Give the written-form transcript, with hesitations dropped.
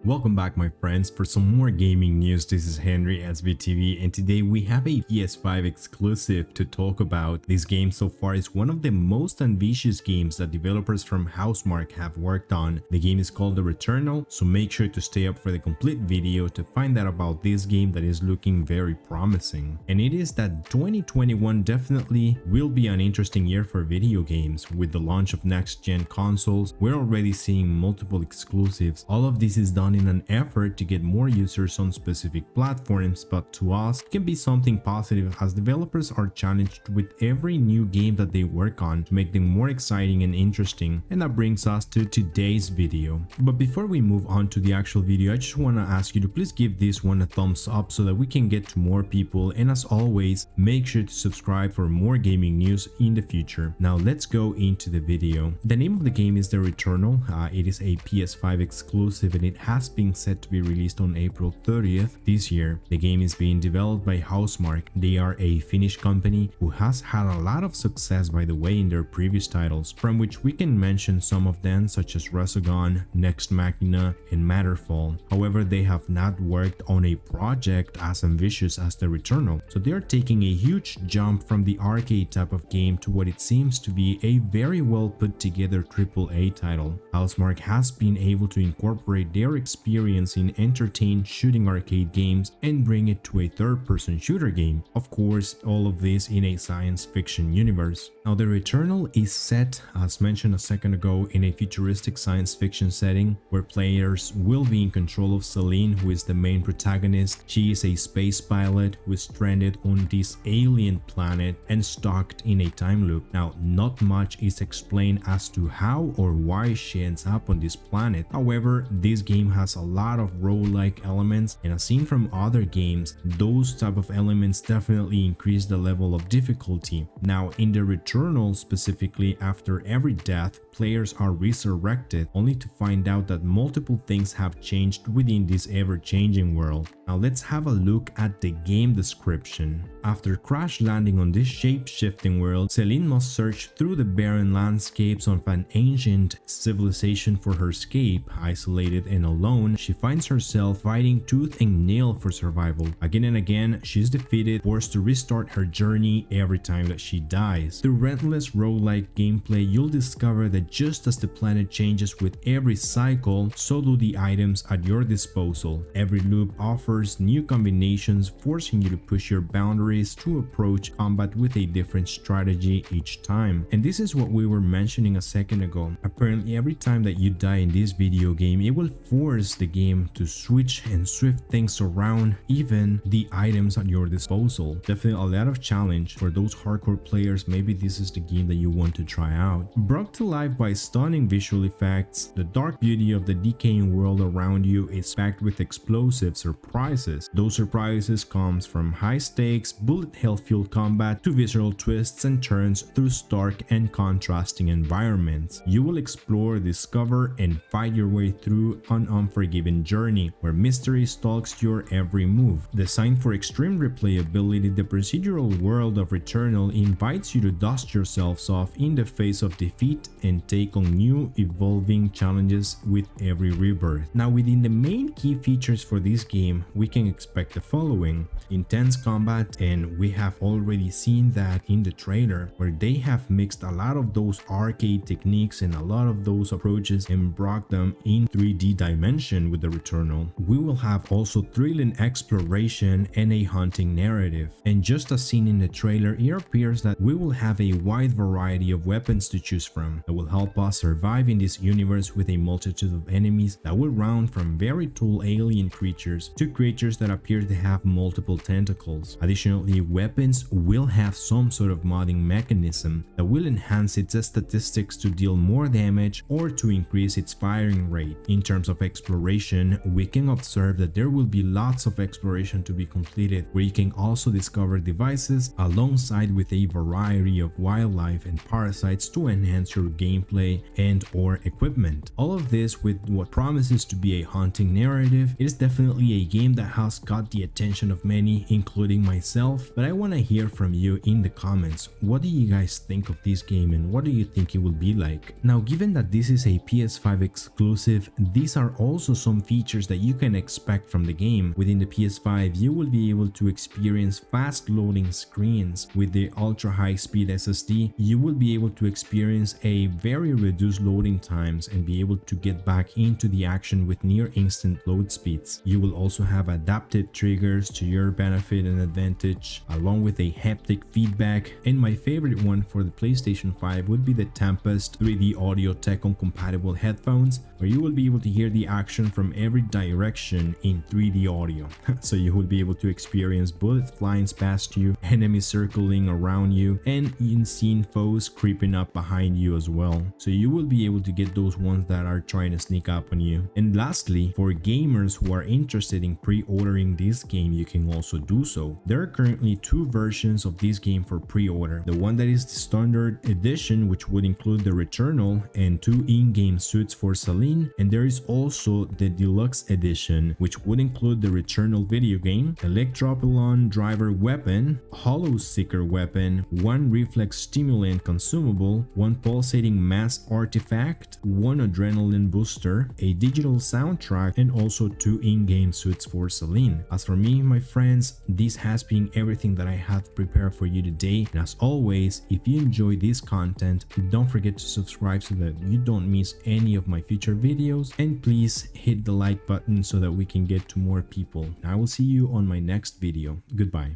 Welcome back my friends for some more gaming news. This is Henry SBTV and today we have a PS5 exclusive to talk about. This game so far is one of the most ambitious games that developers from Housemarque have worked on. The game is called the Returnal, so make sure to stay up for the complete video to find out about this game that is looking very promising. And it is that 2021 definitely will be an interesting year for video games. With the launch of next-gen consoles, we're already seeing multiple exclusives. All of this is done in an effort to get more users on specific platforms, but to us it can be something positive as developers are challenged with every new game that they work on to make them more exciting and interesting. And that brings us to today's video. But before we move on to the actual video, I just want to ask you to please give this one a thumbs up so that we can get to more people, and as always make sure to subscribe for more gaming news in the future. Now let's go into the video. The name of the game is The Returnal. It is a PS5 exclusive and it has been set to be released on April 30th this year. The game is being developed by Housemarque. They are a Finnish company who has had a lot of success, by the way, in their previous titles, from which we can mention some of them such as Resogun, Next Machina, and Matterfall. However, they have not worked on a project as ambitious as The Returnal, so they are taking a huge jump from the arcade type of game to what it seems to be a very well put together AAA title. Housemarque has been able to incorporate their experience in entertained shooting arcade games and bring it to a third-person shooter game. Of course, all of this in a science fiction universe. Now, The Returnal is set, as mentioned a second ago, in a futuristic science fiction setting where players will be in control of Celine, who is the main protagonist. She is a space pilot who is stranded on this alien planet and stuck in a time loop. Now, not much is explained as to how or why she ends up on this planet. However, this game has a lot of role-like elements, and as seen from other games, those type of elements definitely increase the level of difficulty. Now, in The Returnal specifically, after every death, players are resurrected only to find out that multiple things have changed within this ever-changing world. Now let's have a look at the game description. After crash landing on this shape-shifting world, Celine must search through the barren landscapes of an ancient civilization for her escape. Isolated and alone, she finds herself fighting tooth and nail for survival. Again and again, she's defeated, forced to restart her journey every time that she dies. Through relentless roguelike gameplay, you'll discover that just as the planet changes with every cycle, so do the items at your disposal. Every loop offers new combinations, forcing you to push your boundaries to approach combat with a different strategy each time. And this is what we were mentioning a second ago. Apparently, every time that you die in this video game, it will force the game to switch and shift things around, even the items at your disposal. Definitely a lot of challenge for those hardcore players. Maybe this is the game that you want to try out. Brought to life by stunning visual effects, the dark beauty of the decaying world around you is packed with explosive surprises. Those surprises comes from high stakes, bullet hell fueled combat to visual twists and turns through stark and contrasting environments. You will explore, discover, and fight your way through an unforgiving journey where mystery stalks your every move. Designed for extreme replayability, the procedural world of Returnal invites you to dust yourselves off in the face of defeat and take on new evolving challenges with every rebirth. Now, within the main key features for this game, we can expect the following: intense combat, and we have already seen that in the trailer, where they have mixed a lot of those arcade techniques and a lot of those approaches and brought them in 3D dimension with the Returnal. We will have also thrilling exploration and a hunting narrative. And just as seen in the trailer, it appears that we will have a wide variety of weapons to choose from that will help us survive in this universe with a multitude of enemies that will round from very tall alien creatures to creatures that appear to have multiple tentacles. Additionally, weapons will have some sort of modding mechanism that will enhance its statistics to deal more damage or to increase its firing rate. In terms of exploration, we can observe that there will be lots of exploration to be completed, where you can also discover devices alongside with a variety of wildlife and parasites to enhance your gameplay and or equipment. All of this with what promises to be a haunting narrative. It is definitely a game game that has got the attention of many, including myself, but I want to hear from you in the comments. What do you guys think of this game and what do you think it will be like? Now, given that this is a PS5 exclusive, these are also some features that you can expect from the game. Within the PS5, you will be able to experience fast loading screens. With the ultra high speed SSD, you will be able to experience a very reduced loading times and be able to get back into the action with near instant load speeds. You will also have adapted triggers to your benefit and advantage, along with a haptic feedback. And my favorite one for the PlayStation 5 would be the Tempest 3D Audio Tecon compatible headphones, where you will be able to hear the action from every direction in 3D audio. So you will be able to experience bullets flying past you, enemies circling around you, and unseen foes creeping up behind you as well. So you will be able to get those ones that are trying to sneak up on you. And lastly, for gamers who are interested in pre-ordering this game, you can also do so. There are currently two versions of this game for pre-order. The one that is the standard edition, which would include the Returnal and 2 in-game suits for Celine, and there is also the deluxe edition, which would include the Returnal video game, Electropylon driver weapon, Hollow Seeker weapon, 1 reflex stimulant consumable, 1 pulsating mass artifact, 1 adrenaline booster, a digital soundtrack, and also 2 in-game suits for Celine. As for me, my friends, this has been everything that I have prepared for you today. And as always, if you enjoy this content, don't forget to subscribe so that you don't miss any of my future videos, and please hit the like button so that we can get to more people. I will see you on my next video. Goodbye.